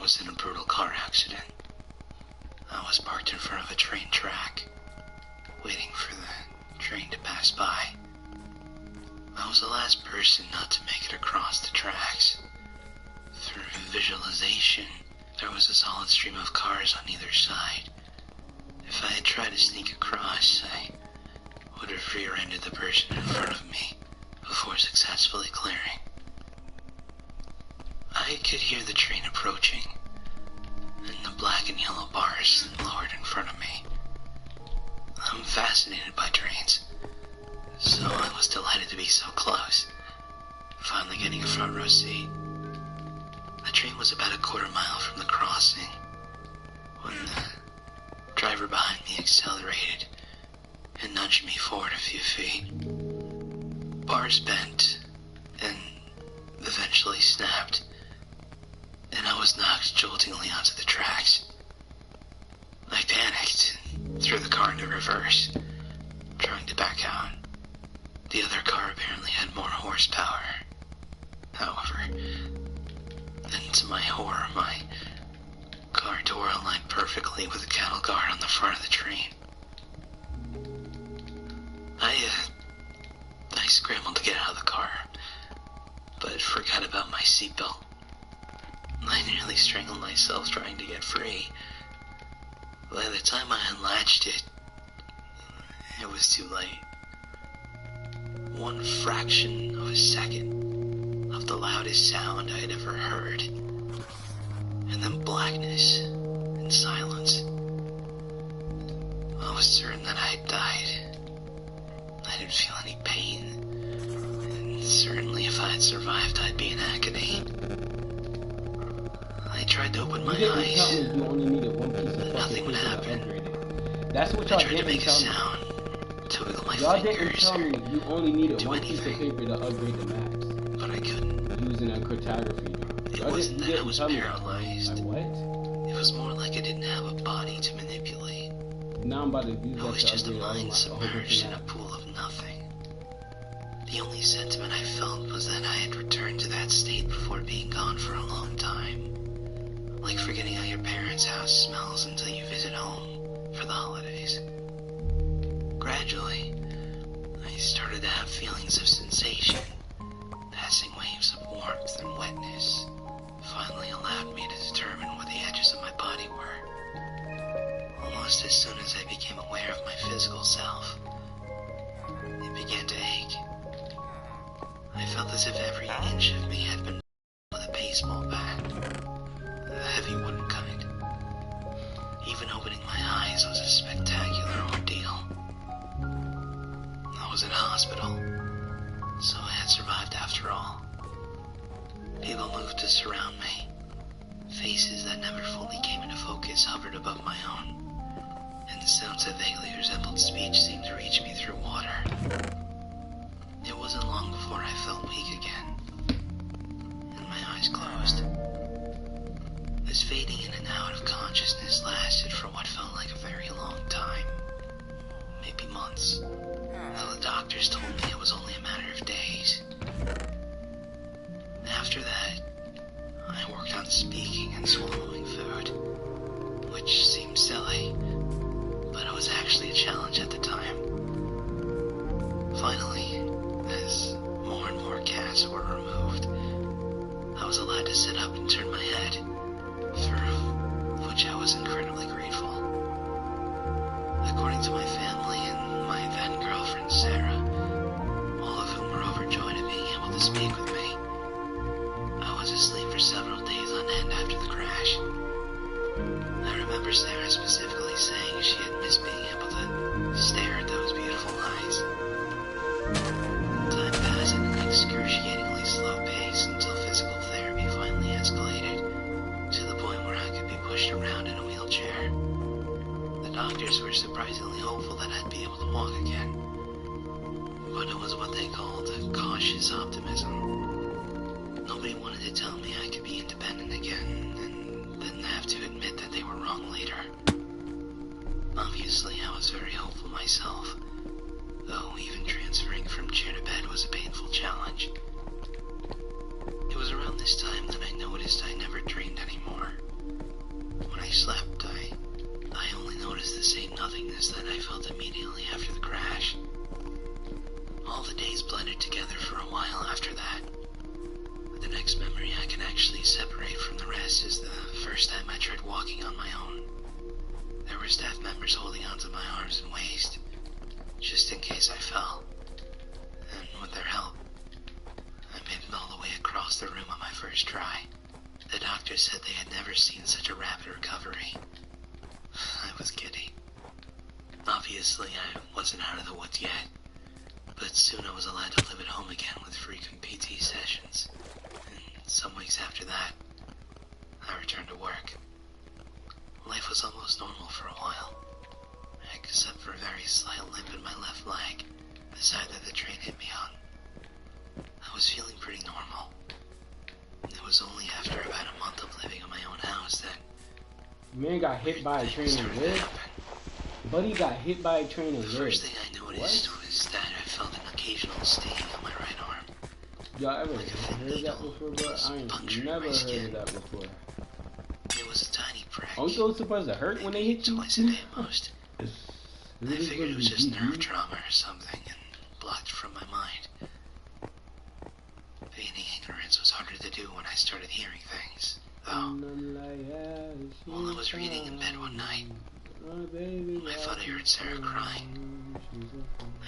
was in a brutal car accident. I was parked in front of a train track, waiting for the train to pass by. I was the last person not to make it across the tracks. Through visualization, there was a solid stream of cars on either side. If I had tried to sneak across, I would have rear-ended the person in front of me before successfully clearing. I could hear the train approaching, and the black and yellow bars lowered in front of me. I'm fascinated by trains, so I was delighted to be so close, finally getting a front row seat. The train was about a quarter mile from the crossing when the driver behind me accelerated and nudged me forward a few feet. Bars bent and eventually snapped, and I was knocked joltingly onto the tracks. I panicked and threw the car into reverse, trying to back out. The other car apparently had more horsepower. However, and to my horror, my car door aligned perfectly with a cattle guard on the front of the train. I scrambled to get out of the car, but forgot about my seatbelt. I nearly strangled myself trying to get free. By the time I unlatched it, it was too late. One fraction of a second of the loudest sound I had ever heard, and then blackness and silence. I was certain that I had died. I didn't feel any pain, and certainly if I had survived, I'd be in agony. I tried to open my eyes, but nothing would happen. That's what I y'all tried to didn't make a tell me. sound, to wiggle my Y'all didn't fingers, tell me you only needed do one piece of anything. paper to upgrade the maps but I couldn't. using a cryptography. It Y'all wasn't that I didn't was tell me. paralyzed. Like what? It was more like I didn't have a body to manipulate. Now I'm about to use I that was to just a upgrade all mind my whole bunch submerged in of a maps. pool of nothing. The only sentiment I felt was that I had returned to that state before being gone for a long time. Like forgetting how your parents' house smells until you visit home for the holidays. Gradually, I started to have feelings of sensation. Passing waves of warmth and wetness finally allowed me to determine where the edges of my body were. Almost as soon as I became aware of my physical self, it began to ache. I felt as if every inch of me had been with a baseball bat, a heavy wooden kind. Even opening my eyes was a spectacular ordeal. I was in a hospital, so I had survived after all. People moved to surround me. Faces that never fully came into focus hovered above my own, and the sounds that vaguely resembled speech seemed to reach me through water. It wasn't long before I felt weak again, and my eyes closed. This fading in and out of consciousness lasted for what felt like a very long time, maybe months, though the doctors told me it was only a matter of days. After that, I worked on speaking and swallowing food, which seemed silly, but it was actually a challenge at the time. Finally, as more and more cats were removed, I was allowed to sit up and turn my head, for which I was incredibly grateful. According to my family and my then girlfriend Sarah, all of whom were overjoyed at being able to speak with me, I was asleep for several days on end after the crash. I remember Sarah specifically saying she had missed being able to stare at those beautiful eyes. Time passed at an excruciatingly slow pace until physical therapy finally escalated to the point where I could be pushed around in a wheelchair. The doctors were surprisingly hopeful that I'd be able to walk again, but it was what they called a cautious optimism. Nobody wanted to tell me I could be independent again, and then have to admit that they were wrong later. Obviously, I was very hopeful myself, though even transferring from chair to bed was a painful challenge. It was around this time that I noticed I never dreamed anymore. weakness that I felt immediately after the crash. All the days blended together for a while after that. But the next memory I can actually separate from the rest is the first time I tried walking on my own. There were staff members holding onto my arms and waist, just in case I fell. And with their help, I made it all the way across the room on my first try. The doctors said they had never seen such a rapid recovery. I was giddy. Obviously, I wasn't out of the woods yet, but soon I was allowed to live at home again with frequent PT sessions. And some weeks after that, I returned to work. Life was almost normal for a while, except for a very slight limp in my left leg, the side that the train hit me on. I was feeling pretty normal. It was only after about a month of living in my own house that Man got hit by a train and started to lived? happen. Buddy got hit by a train and The first lived. thing I noticed was that I felt an occasional sting on my right arm. Y'all ever Like a thin heard that needle before, bro? was I ain't puncturing never my heard skin. of that before. It was a tiny prick. Aren't those supposed to hurt when they hit you? Twice a day at most. I Really figured it was just good, nerve trauma or something and blocked from my mind. Feigning ignorance was harder to do when I started hearing things, though. While I was reading in bed one night, I thought I heard Sarah crying.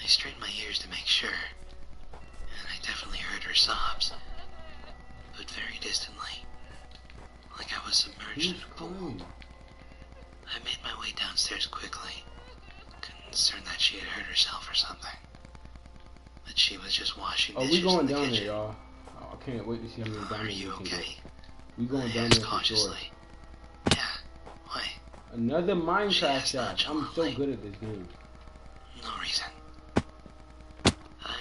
I strained my ears to make sure, and I definitely heard her sobs, but very distantly, like I was submerged in a pool. I made my way downstairs quickly, concerned that she had hurt herself or something. But she was just washing Oh, dishes we going in the down kitchen. there, y'all. Oh, I can't wait to see how many Are diamonds you we can okay? get. We going I down asked there for sure. cautiously. Yeah, why? Another She Minecraft asked shot. I'm so nonchalantly. good at this game. No reason. I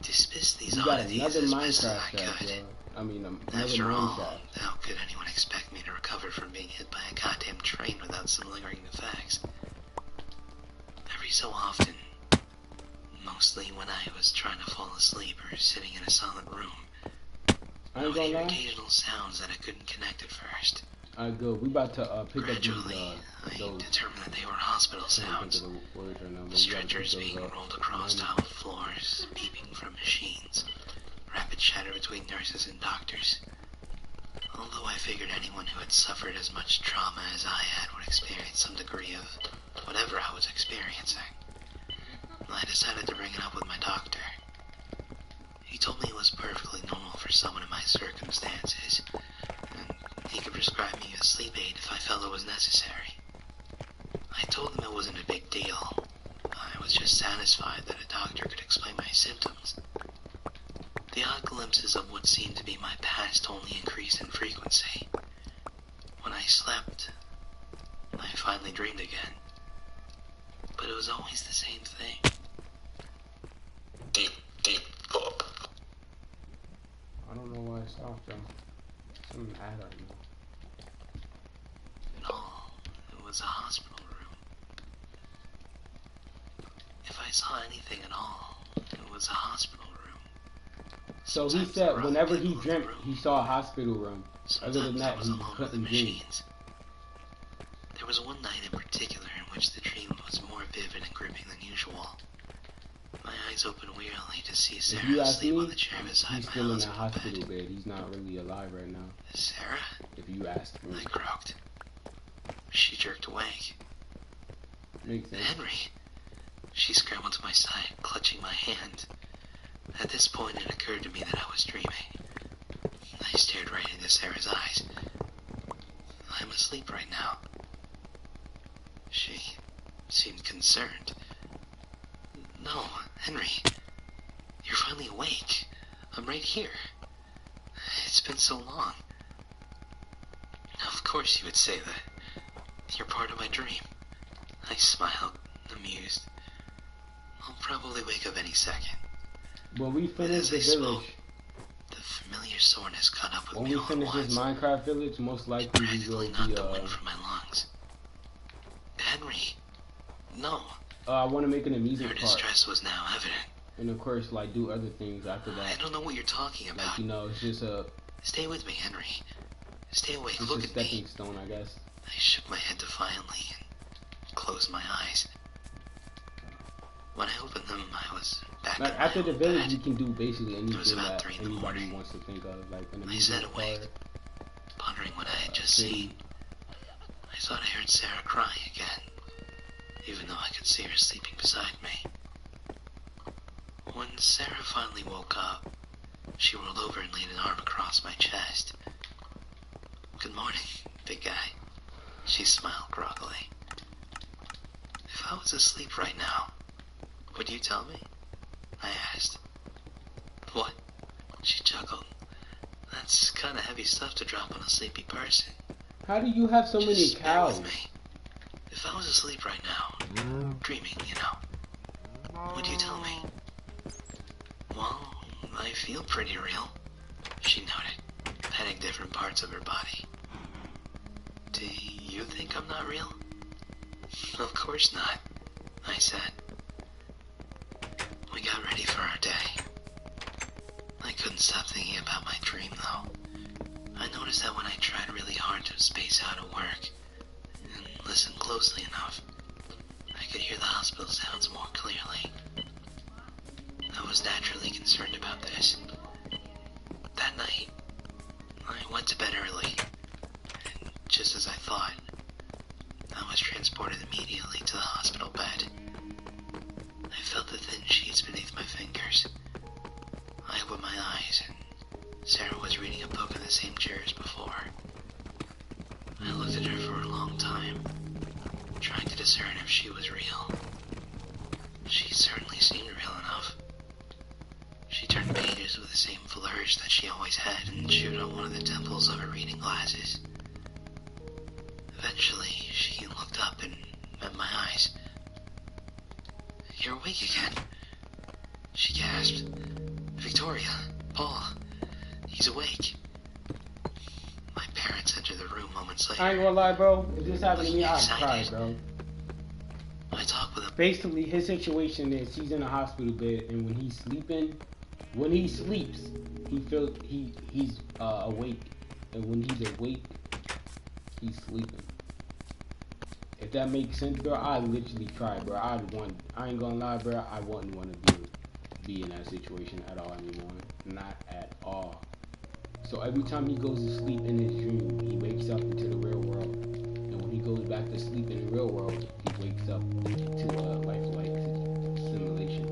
dismissed these We got oddities another as best as Minecraft I shot, could. y'all. I mean, another After all, Minecraft. how could anyone expect me to recover from being hit by a goddamn train without some lingering effects? Every so often, mostly when I was trying to fall asleep or sitting in a silent room, I I ain't would gonna hear lie. occasional sounds that I couldn't connect at first. Alright, good. We about to pick up Gradually, these, I those. determined that they were hospital I can't sounds. think of the words right now, but we gotta Stretchers pick being those up. rolled across tiled floors, beeping from machines, rapid chatter between nurses and doctors. Although I figured anyone who had suffered as much trauma as I had would experience some degree of whatever I was experiencing, I decided to bring it up with my doctor. He told me it was perfectly normal for someone in my circumstances, and he could prescribe me a sleep aid if I felt it was necessary. I told him it wasn't a big deal. I was just satisfied that a doctor could explain my symptoms. The odd glimpses of what seemed to be my past only increased in frequency. When I slept, I finally dreamed again. But it was always the same thing. Deep, deep thought. I don't know why it stopped though. Something ad right now. In all, it was a hospital room. If I saw anything at all, it was a hospital room. So he Sometimes said there were whenever other he people in the dreamt, room. he saw a hospital room. Other than Sometimes I that, was he alone with the couldn't dream. machines. There was one night in particular in which the dream was more vivid and gripping than usual. My eyes opened wearily to see If Sarah you ask asleep me, on the chair beside he's my still in that hospital hospital bed. bed. He's not really alive right now. Sarah? If you ask me, I croaked. She jerked awake. makes sense. Henry! She scrambled to my side, clutching my hand. At this point, it occurred to me that I was dreaming. I stared right into Sarah's eyes. I'm asleep right now. She seemed concerned. No, Henry. You're finally awake. I'm right here. It's been so long. Of course you would say that. You're part of my dream. I smiled, amused. I'll probably wake up any second. When we finish the As I village, spoke, the familiar soreness caught up with when me we all at finish this once. Minecraft village, most It likely we practically will knocked be the wind from my lungs. Henry, no. I want to make an Her amusement park, distress was now evident. and of course, like do other things after I that. don't know what you're talking Like about. you know, it's just a Stay with me, Henry. Stay awake. it's Look a at me. stepping stone, I guess. I shook my head defiantly and closed my eyes. When I opened them, I was back Like in my after the own village, bed. you can do basically It was anything about that 3 in the anybody morning. wants to think of, like an I sat amusement awake, park, pondering what I had just city. seen. I thought I heard Sarah crying again, even though I could see her sleeping beside me. When Sarah finally woke up, she rolled over and laid an arm across my chest. "Good morning, big guy," she smiled groggily. "If I was asleep right now, would you tell me?" I asked. "What?" She chuckled. "That's kind of heavy stuff to drop on a sleepy person. How do you have so many Just bear cows? with me. If I was asleep right now, dreaming, would you tell me?" "Well, I feel pretty real," she noted, petting different parts of her body. "Do you think I'm not real?" "Of course not," I said. We got ready for our day. I couldn't stop thinking about my dream, though. I noticed that when I tried really hard to space out at work and listen closely enough, I could hear the hospital sounds more clearly. I was naturally concerned about this. That night, I went to bed early, and just as I thought, I was transported immediately to the hospital bed. I felt the thin sheets beneath my fingers. I opened my eyes, and Sarah was reading a book in the same chair as before. I looked at her for a long time, trying to discern if she was real. She certainly seemed real enough. She turned pages with the same flourish that she always had and chewed on one of the temples of her reading glasses. Eventually, she looked up and met my eyes. "You're awake again," she gasped. "Victoria, Paul, he's awake." My parents entered the room moments later. I ain't gonna lie, bro. If this happened to me, I'd cry, Excited. bro. I talked with him. Basically, his situation is he's in a hospital bed, and when he's sleeping, when he sleeps, he's awake, and when he's awake, he's sleeping. If that makes sense, bro, I literally cry, bro. I ain't gonna lie, bro. I wouldn't want to be in that situation at all anymore. Not at all. So every time he goes to sleep in his dream, he wakes up into the real world. And when he goes back to sleep in the real world, he wakes up to a lifelike simulation.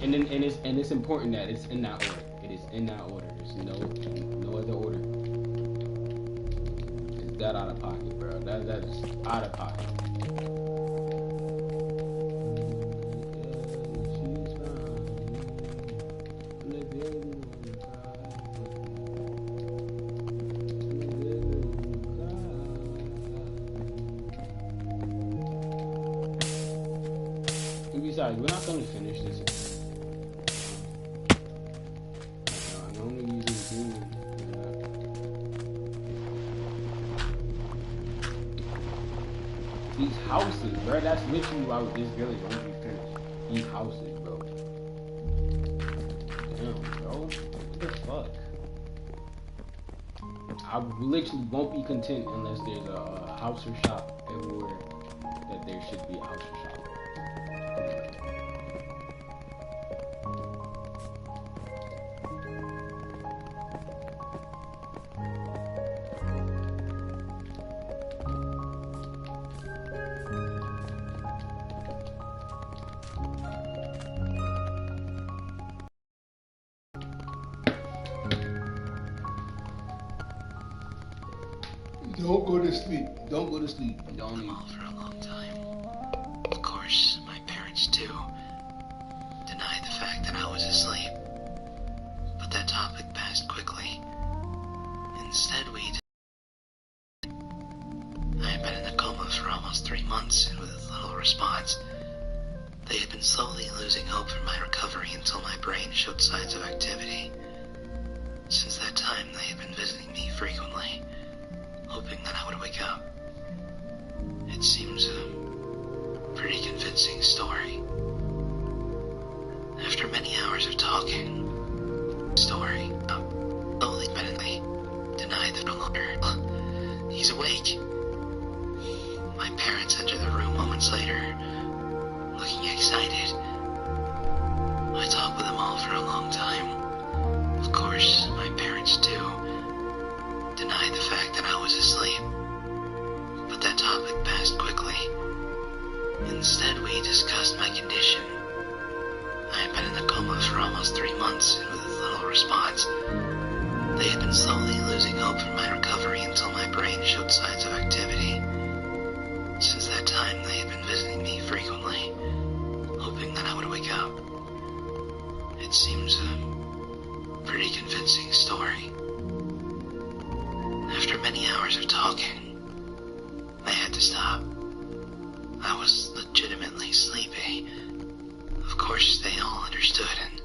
And it's important that it's in that order. It is in that order. There's no other order. It's that out of pocket, bro. That is out of pocket. Besides, we're not gonna finish this. I normally usually do. These houses, bro. That's literally why this village won't be finished. These houses, bro. Damn, bro. What the fuck? I literally won't be content unless there's a house or shop everywhere that there should be a house or shop. Don't go to sleep. Don't go to sleep. Don't Them all for a long time. Of course, my parents too denied the fact that I was asleep. But that topic passed quickly. Instead, I had been in a coma for almost 3 months with little response. They had been slowly losing hope for my recovery until my brain showed signs of activity. Since that time, they had been visiting me frequently, hoping that I would wake up. It seems a pretty convincing story. After many hours of talking, slowly admittedly denied the longer. He's awake. My parents entered the room moments later, slowly losing hope for my recovery until my brain showed signs of activity. Since that time, they had been visiting me frequently, hoping that I would wake up. It seems a pretty convincing story. After many hours of talking, I had to stop. I was legitimately sleepy. Of course, they all understood, and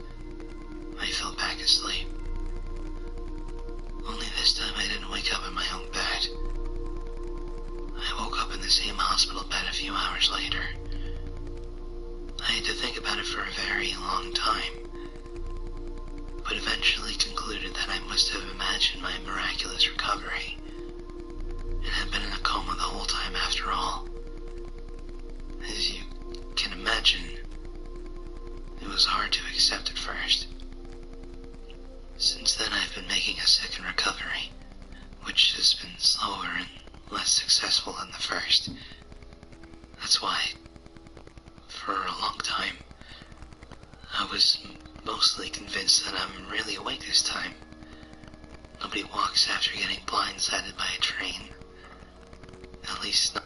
I fell back asleep. Only this time I didn't wake up in my own bed. I woke up in the same hospital bed a few hours later. I had to think about it for a very long time, but eventually concluded that I must have imagined my miraculous recovery and had been in a coma the whole time after all. As you can imagine, it was hard to accept at first. Since then, I've been making a second recovery, which has been slower and less successful than the first. That's why, for a long time, I was mostly convinced that I'm really awake this time. Nobody walks after getting blindsided by a train. At least not.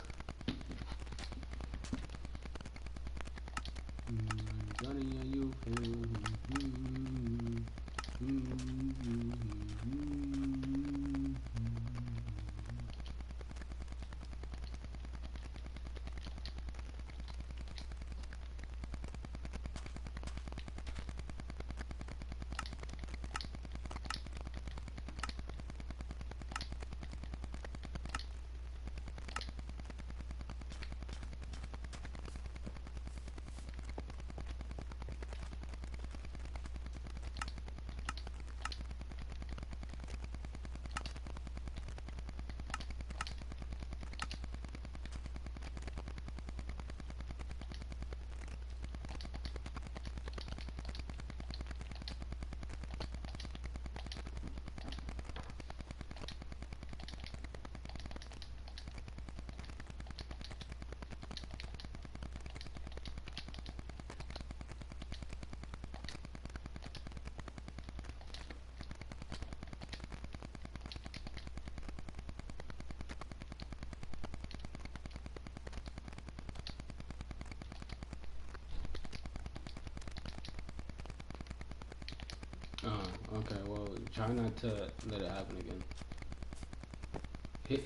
Okay, well, try not to let it happen again.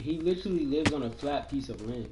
He literally lives on a flat piece of land.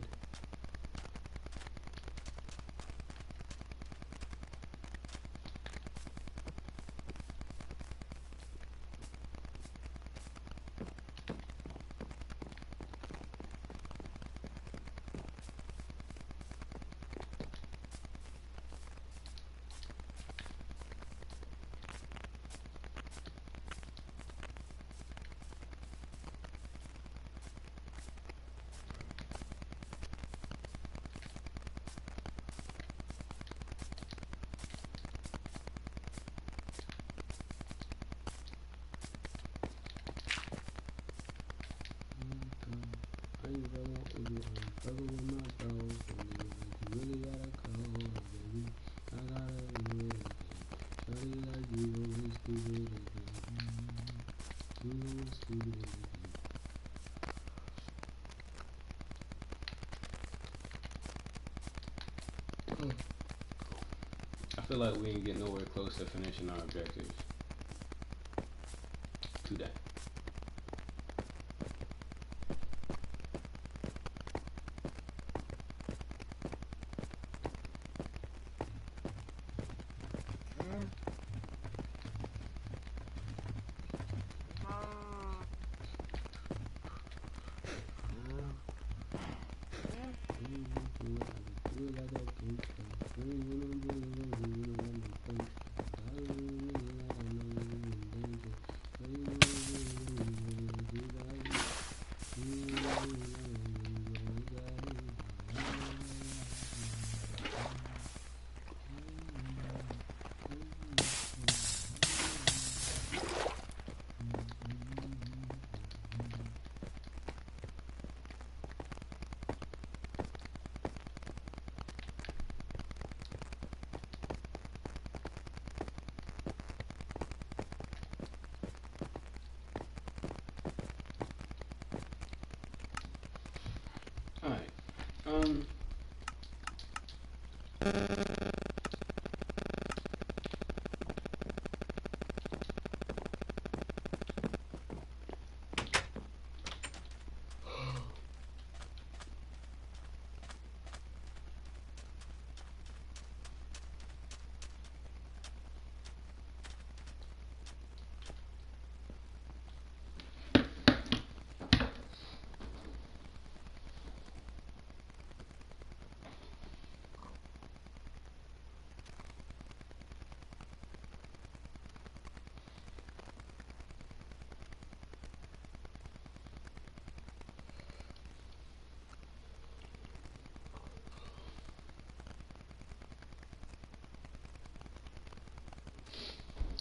I feel like we ain't getting nowhere close to finishing our objectives today. Um.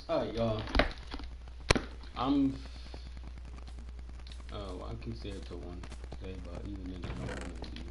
Alright, y'all. I'm. Oh, I can say it to one day, but even then, I don't want to be here.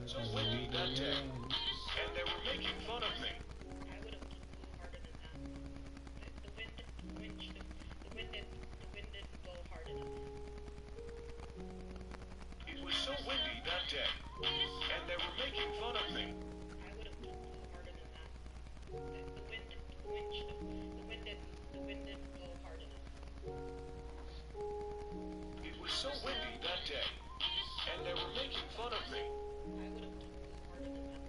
So windy that day, and they were making fun of me. I would have blew harder than that. The wind didn't blow hard enough. It was so windy that day, and they were making fun of me. I would have blew harder than that. The wind didn't blow hard enough. It was so windy that day, and they were making fun of me. I would have blew harder than that.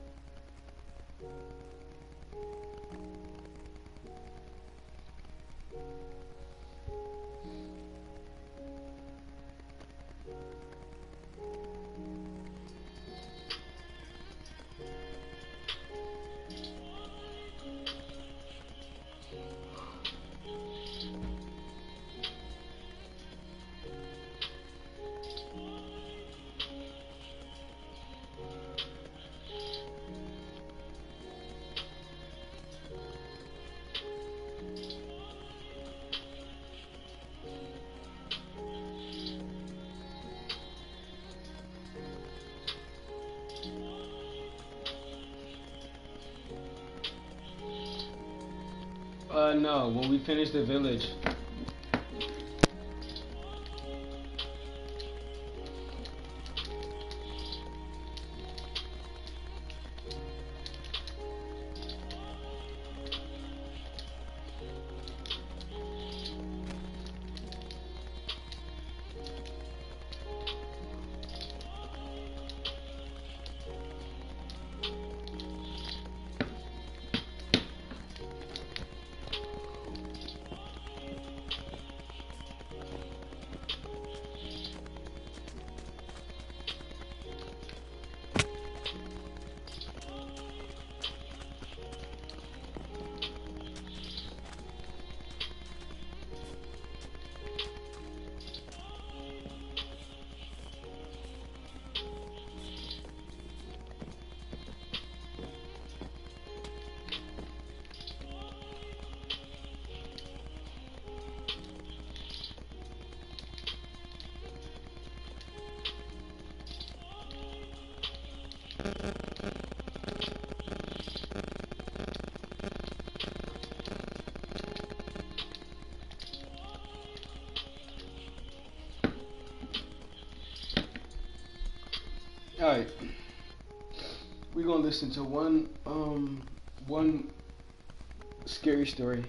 No, when we finish the village. Alright. We're gonna listen to one scary story.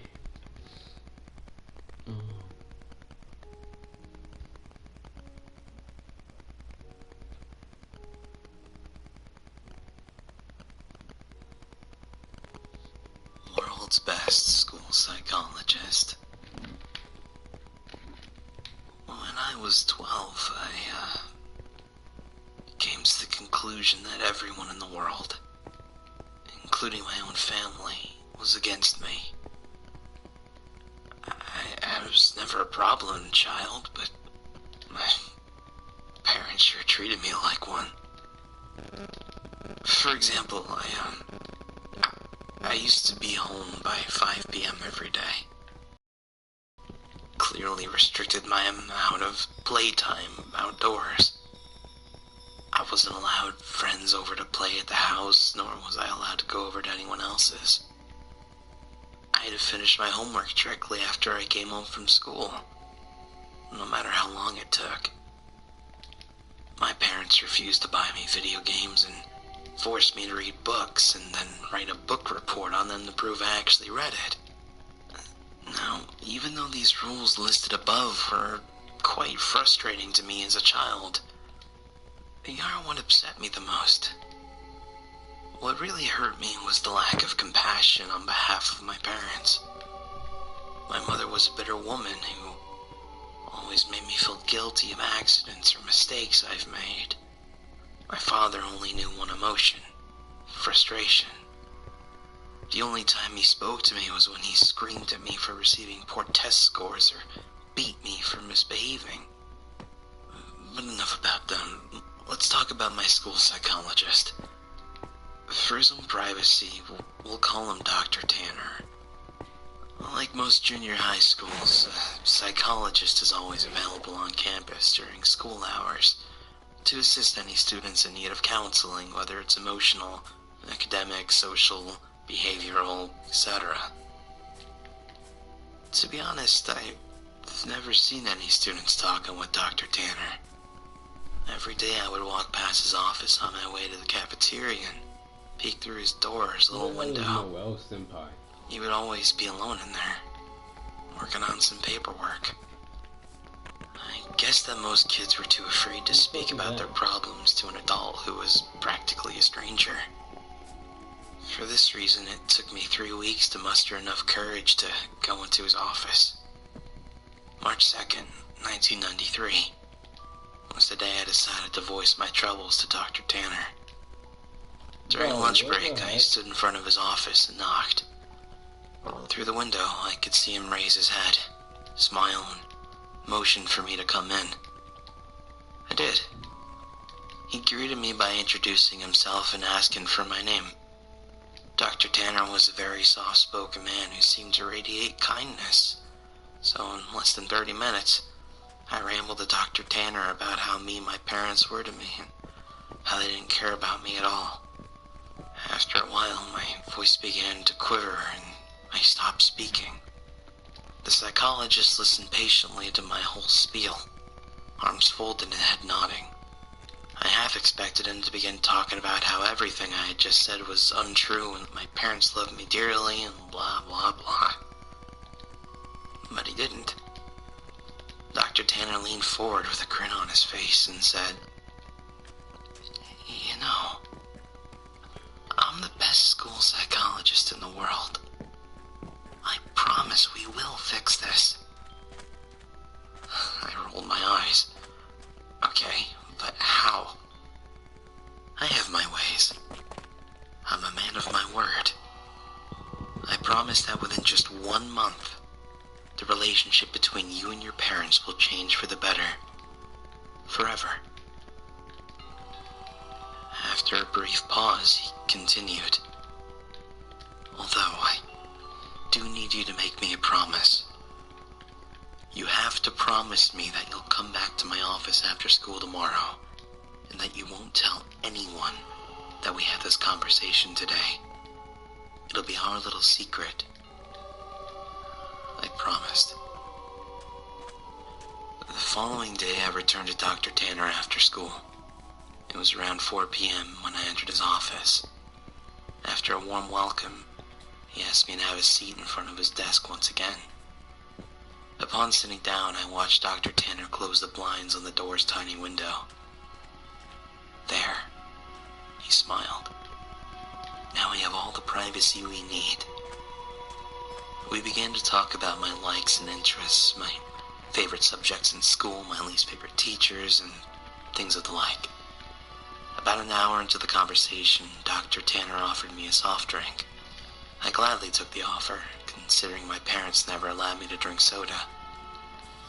World's best school psychologist. When I was 12, I came to the conclusion that everyone in the world, including my own family, was against me. I was never a problem child, but parents sure treated me like one. For example, I used to be home by 5 p.m. every day. Clearly restricted my amount of playtime outdoors. I wasn't allowed friends over to play at the house, nor was I allowed to go over to anyone else's. I had to finish my homework directly after I came home from school, no matter how long it took. My parents refused to buy me video games and forced me to read books and then write a book report on them to prove I actually read it. Now, even though these rules listed above were quite frustrating to me as a child, they aren't what upset me the most. What really hurt me was the lack of compassion on behalf of my parents. My mother was a bitter woman who always made me feel guilty of accidents or mistakes I've made. My father only knew one emotion: frustration. The only time he spoke to me was when he screamed at me for receiving poor test scores or beat me for misbehaving. But enough about them. Let's talk about my school psychologist. For his own privacy, we'll call him Dr. Tanner. Like most junior high schools, a psychologist is always available on campus during school hours to assist any students in need of counseling, whether it's emotional, academic, social, behavioral, etc. To be honest, I've never seen any students talking with Dr. Tanner. Every day I would walk past his office on my way to the cafeteria and peek through his door, his little window. Noel Senpai. He would always be alone in there, working on some paperwork. I guess that most kids were too afraid to speak about their problems to an adult who was practically a stranger. For this reason, it took me 3 weeks to muster enough courage to go into his office. March 2nd, 1993, was the day I decided to voice my troubles to Dr. Tanner. During lunch break, I stood in front of his office and knocked. Through the window, I could see him raise his head, smile, and motion for me to come in. I did. He greeted me by introducing himself and asking for my name. Dr. Tanner was a very soft-spoken man who seemed to radiate kindness. So in less than 30 minutes, I rambled to Dr. Tanner about how mean my parents were to me and how they didn't care about me at all. After a while, my voice began to quiver and I stopped speaking. The psychologist listened patiently to my whole spiel, arms folded and head nodding. I half expected him to begin talking about how everything I had just said was untrue and my parents loved me dearly and blah blah blah. But he didn't. Dr. Tanner leaned forward with a grin on his face and said, "You know, I'm the best school psychologist in the world. I promise we will fix this." I rolled my eyes. Okay, but how? I have my ways. I'm a man of my word. I promise that within just 1 month, the relationship between you and your parents will change for the better. Forever. After a brief pause, he continued, "Although I do need you to make me a promise. You have to promise me that you'll come back to my office after school tomorrow, and that you won't tell anyone that we had this conversation today. It'll be our little secret." I promised. The following day, I returned to Dr. Tanner after school. It was around 4 p.m. when I entered his office. After a warm welcome, he asked me to have a seat in front of his desk once again. Upon sitting down, I watched Dr. Tanner close the blinds on the door's tiny window. "There," he smiled. "Now we have all the privacy we need." We began to talk about my likes and interests, my favorite subjects in school, my least favorite teachers, and things of the like. About an hour into the conversation, Dr. Tanner offered me a soft drink. I gladly took the offer, considering my parents never allowed me to drink soda.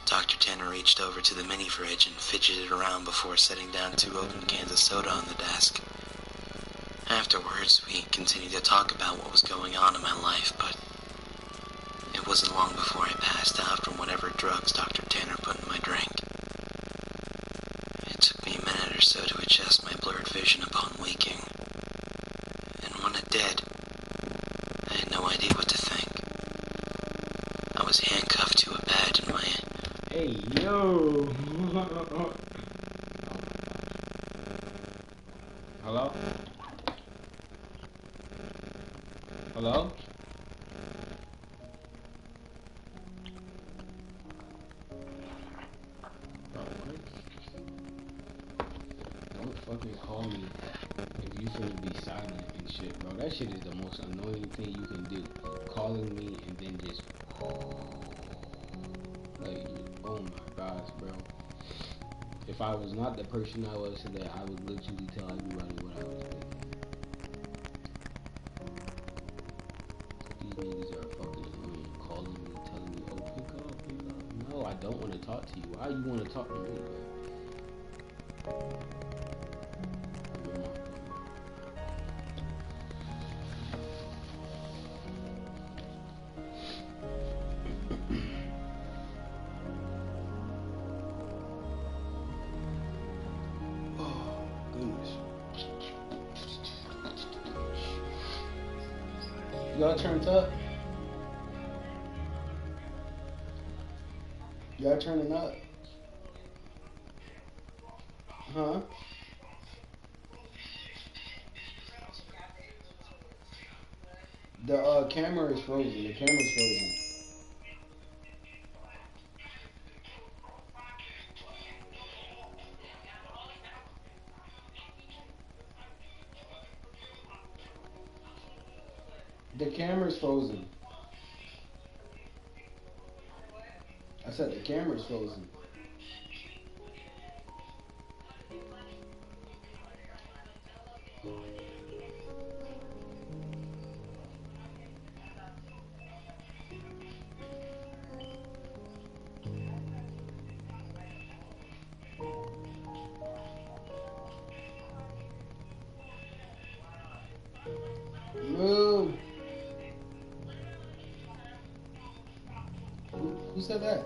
Dr. Tanner reached over to the mini fridge and fidgeted around before setting down 2 open cans of soda on the desk. Afterwards, we continued to talk about what was going on in my life, but it wasn't long before I passed out from whatever drugs Dr. Tanner put in my drink. It took me a minute or so to adjust my blurred vision upon waking, and when it did, I had no idea what to think. I was handcuffed to a bed in my... Hey, yo! Hello? Hello? Bro, what? Don't fucking call me if you finna be silent and shit, bro. That shit is the most annoying thing you can do. Calling me and then just... Like, oh my gosh, bro. If I was not the person I was today, I would literally tell everybody what I was thinking. These niggas are fucking annoying, calling me, telling me, oh, pick up, pick up. No, I don't want to talk to you. Why you want to talk to me, bro? Y'all turned up? Y'all turning up? Huh? The camera is frozen. The camera's frozen. The camera's frozen. I said the camera's frozen. No. Who said that?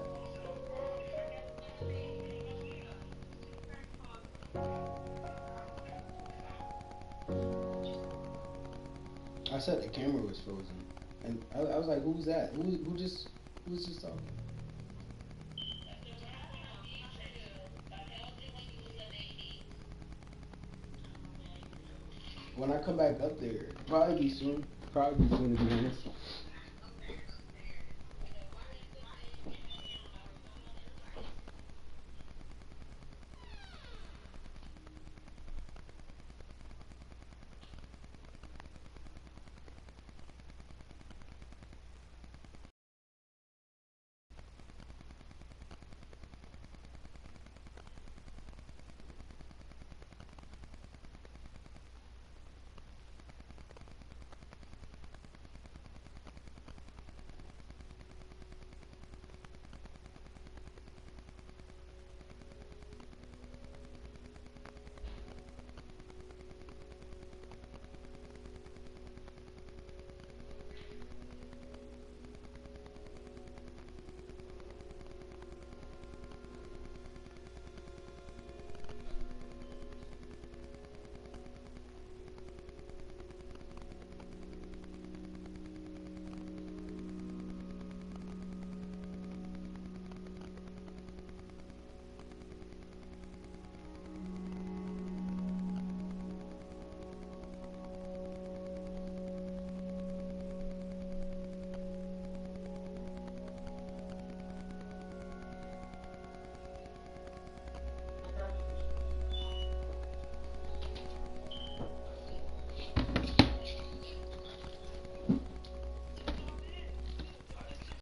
I said the camera was frozen, and I was like, "Who's that? Who's just talking?" When I come back up there, probably be soon. Probably be soon, to be honest.